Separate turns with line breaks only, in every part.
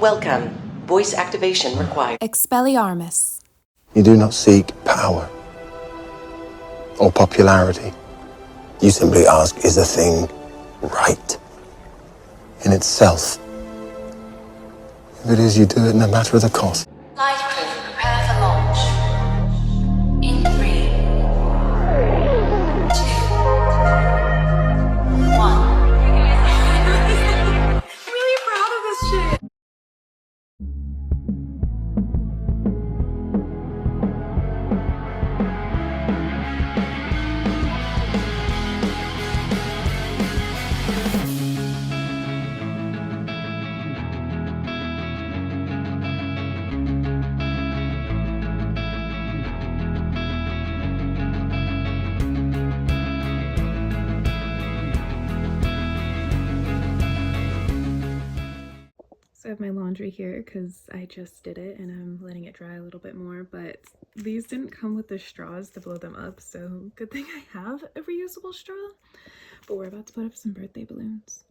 Welcome. Voice activation required.
Expelliarmus.
You do not seek power or popularity. You simply ask, is a thing right in itself? If it is, you do it no matter the cost.
Flight crew, prepare for launch. In 3, 2, 1.
Really proud of this shit. So I have my laundry here because I just did it and I'm letting it dry a little bit more, but these didn't come with the straws to blow them up, so good thing I have a reusable straw. But we're about to put up some birthday balloons.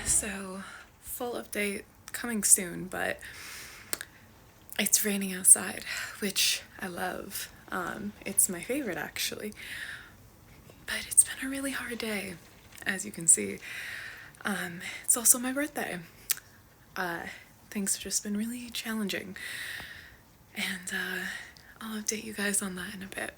So, full update coming soon, but it's raining outside, which I love. It's my favorite actually, but it's been a really hard day, as you can see. It's also my birthday. Things have just been really challenging, and I'll update you guys on that in a bit.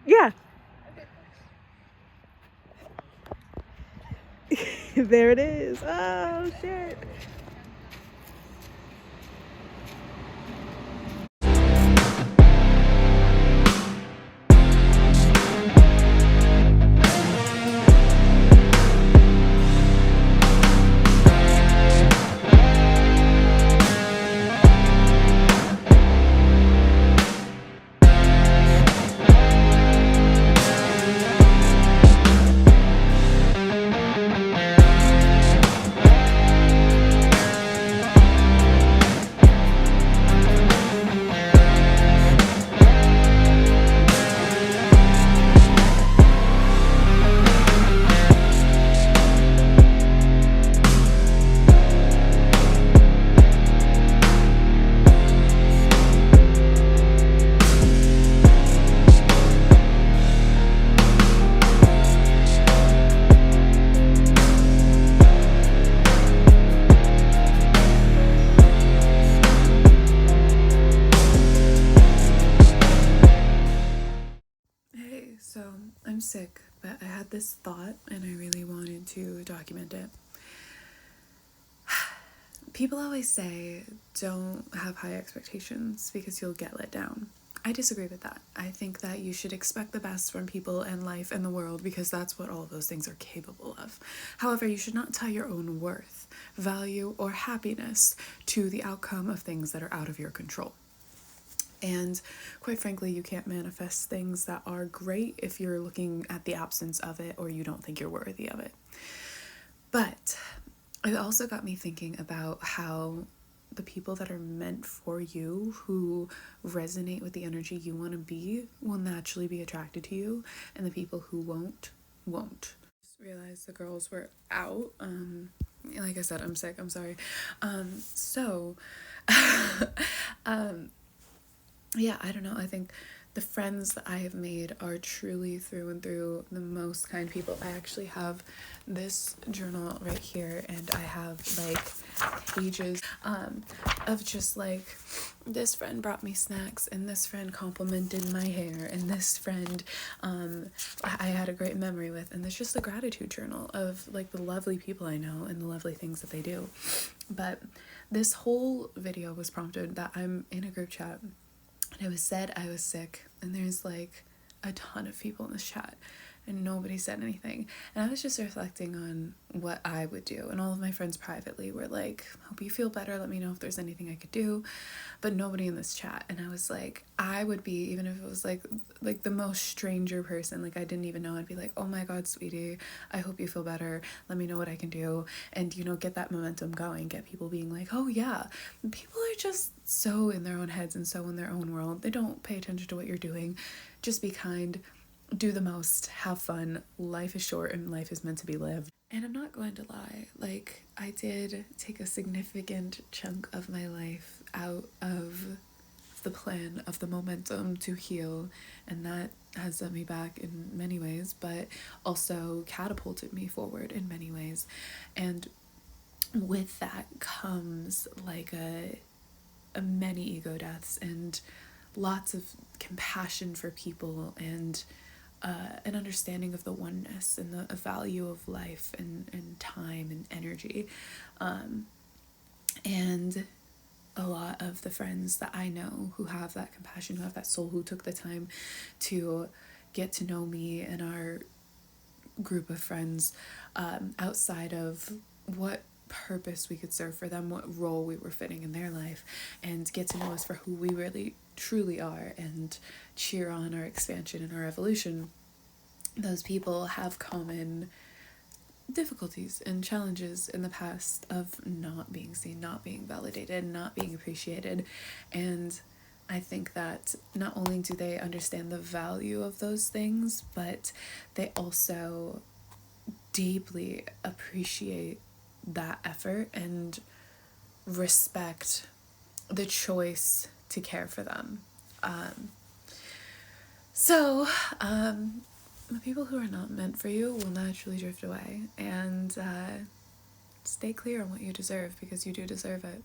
Yeah. There it is. Oh, shit. So I'm sick, but I had this thought and I really wanted to document it. People always say don't have high expectations because you'll get let down. I disagree with that. I think that you should expect the best from people and life and the world because that's what all of those things are capable of. However, you should not tie your own worth, value, or happiness to the outcome of things that are out of your control. And quite frankly, you can't manifest things that are great if you're looking at the absence of it or you don't think you're worthy of it. But it also got me thinking about how the people that are meant for you, who resonate with the energy you want to be, will naturally be attracted to you, and the people who won't. Just realized the girls were out. Like I said, I'm sick. I'm sorry. Yeah, I don't know. I think the friends that I have made are truly through and through the most kind people. I actually have this journal right here, and I have like pages of just like, this friend brought me snacks, and this friend complimented my hair, and this friend I had a great memory with, and there's just a gratitude journal of like the lovely people I know and the lovely things that they do. But this whole video was prompted that I'm in a group chat. And it was said I was sick, and there's like a ton of people in this chat, and nobody said anything. And I was just reflecting on what I would do, and all of my friends privately were like, hope you feel better, let me know if there's anything I could do. But nobody in this chat. And I was like, I would be, even if it was like the most stranger person, like I didn't even know, I'd be like, oh my god, sweetie, I hope you feel better, let me know what I can do. And you know, get that momentum going, get people being like, oh yeah. People are just so in their own heads and so in their own world. They don't pay attention to what you're doing. Just be kind, do the most, have fun. Life is short and life is meant to be lived. And I'm not going to lie, like I did take a significant chunk of my life out of the plan of the momentum to heal, and that has set me back in many ways, but also catapulted me forward in many ways. And with that comes like a many ego deaths and lots of compassion for people, and an understanding of the oneness and the value of life and time and energy. And a lot of the friends that I know who have that compassion, who have that soul, who took the time to get to know me and our group of friends, outside of what purpose we could serve for them, what role we were fitting in their life, and get to know us for who we really truly are and cheer on our expansion and our evolution. Those people have common difficulties and challenges in the past of not being seen, not being validated, not being appreciated. And I think that not only do they understand the value of those things, but they also deeply appreciate that effort and respect the choice to care for them. The people who are not meant for you will naturally drift away, and stay clear on what you deserve, because you do deserve it.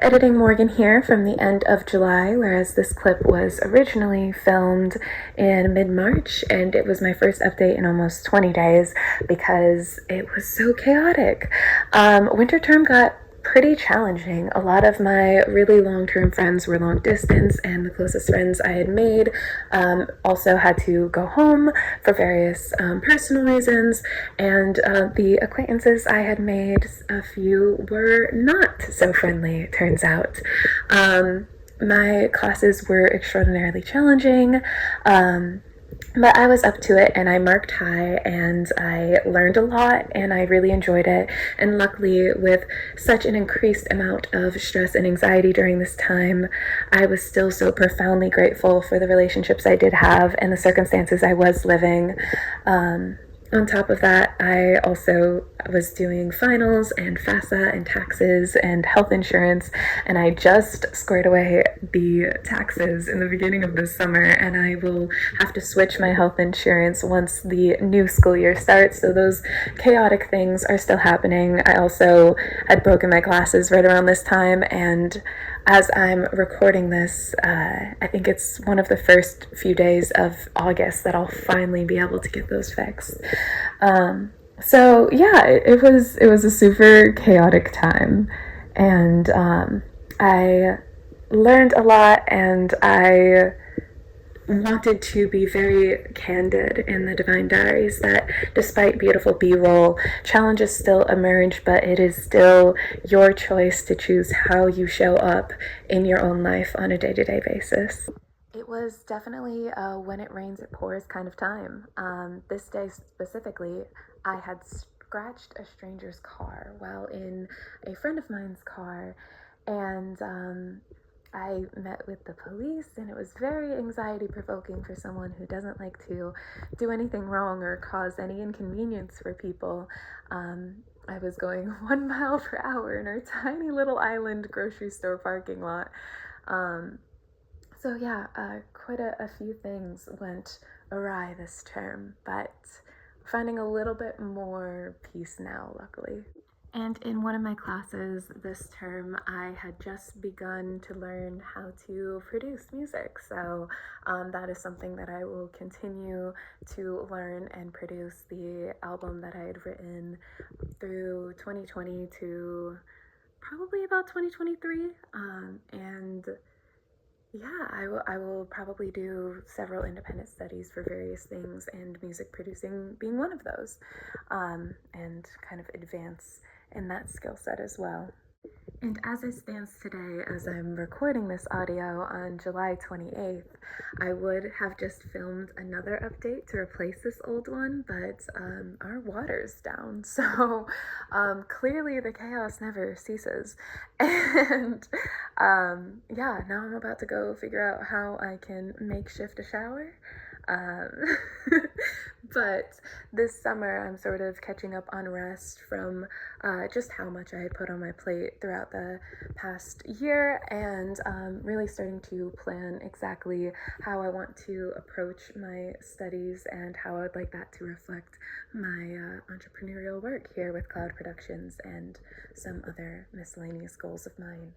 Editing Morgan here from the end of July, whereas this clip was originally filmed in mid-March, and it was my first update in almost 20 days because it was so chaotic. Winter term got pretty challenging. A lot of my really long-term friends were long distance, and the closest friends I had made also had to go home for various personal reasons, and the acquaintances I had made, a few were not so friendly, turns out. My classes were extraordinarily challenging. But I was up to it and I marked high and I learned a lot and I really enjoyed it. And luckily, with such an increased amount of stress and anxiety during this time, I was still so profoundly grateful for the relationships I did have and the circumstances I was living. On top of that, I also was doing finals and FAFSA and taxes and health insurance, and I just squared away the taxes in the beginning of this summer, and I will have to switch my health insurance once the new school year starts, so those chaotic things are still happening. I also had broken my glasses right around this time, and as I'm recording this, I think it's one of the first few days of August that I'll finally be able to get those fixed. So yeah, it was a super chaotic time, and I learned a lot, and I wanted to be very candid in the Divine Diaries that despite beautiful B-roll, challenges still emerge, but it is still your choice to choose how you show up in your own life on a day-to-day basis. It was definitely when it rains it pours kind of time. This day specifically, I had scratched a stranger's car while in a friend of mine's car, and I met with the police, and it was very anxiety provoking for someone who doesn't like to do anything wrong or cause any inconvenience for people. I was going 1 mile per hour in our tiny little island grocery store parking lot. So yeah, quite a few things went awry this term, but finding a little bit more peace now, luckily. And in one of my classes this term, I had just begun to learn how to produce music. So that is something that I will continue to learn and produce. The album that I had written through 2020 to probably about 2023. And yeah, I will probably do several independent studies for various things, and music producing being one of those, and kind of advance in that skill set as well. And as it stands today, as I'm recording this audio on July 28th, I would have just filmed another update to replace this old one, but our water's down, so clearly the chaos never ceases. And yeah, now I'm about to go figure out how I can makeshift a shower. But this summer I'm sort of catching up on rest from just how much I had put on my plate throughout the past year, and really starting to plan exactly how I want to approach my studies and how I would like that to reflect my entrepreneurial work here with Cloud Productions and some other miscellaneous goals of mine.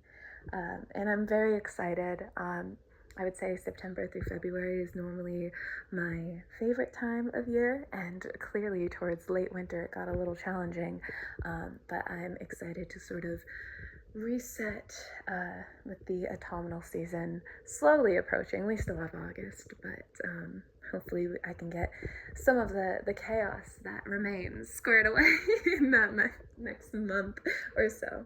And I'm very excited. I would say September through February is normally my favorite time of year, and clearly towards late winter it got a little challenging, but I'm excited to sort of reset with the autumnal season slowly approaching. We still have August, but hopefully I can get some of the chaos that remains squared away in that next month or so.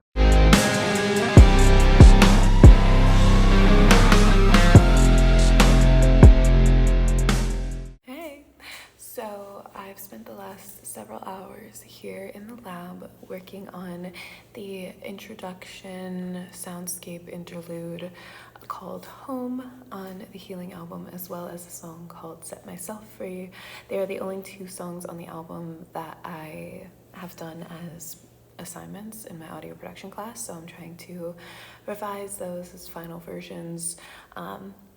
So I've spent the last several hours here in the lab working on the introduction soundscape interlude called Home on the Healing album, as well as a song called Set Myself Free. They are the only two songs on the album that I have done as assignments in my audio production class, so I'm trying to revise those as final versions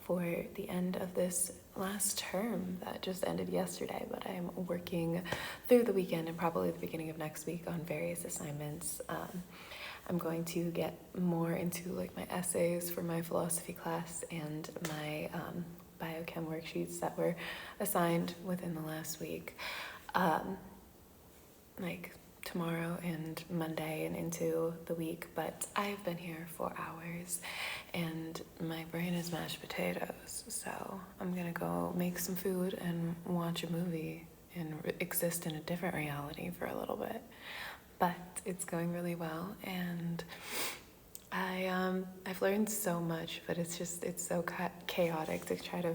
for the end of this last term that just ended yesterday, but I'm working through the weekend and probably the beginning of next week on various assignments. I'm going to get more into like my essays for my philosophy class and my biochem worksheets that were assigned within the last week. Like tomorrow and Monday and into the week, but I've been here for hours and my brain is mashed potatoes, so I'm gonna go make some food and watch a movie and exist in a different reality for a little bit. But it's going really well, and I've learned so much, but it's so chaotic to try to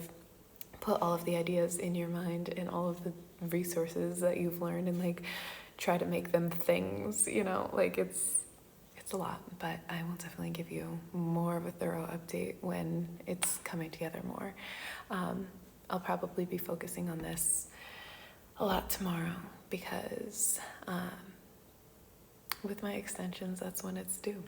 put all of the ideas in your mind and all of the resources that you've learned and like try to make them things, you know, like it's a lot, but I will definitely give you more of a thorough update when it's coming together more. I'll probably be focusing on this a lot tomorrow because with my extensions, that's when it's due.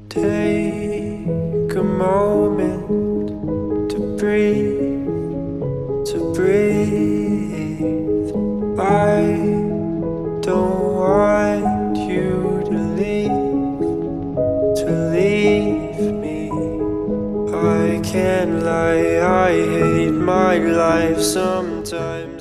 Take a moment to breathe, to breathe. I don't want you to leave me. I can't lie, I hate my life sometimes.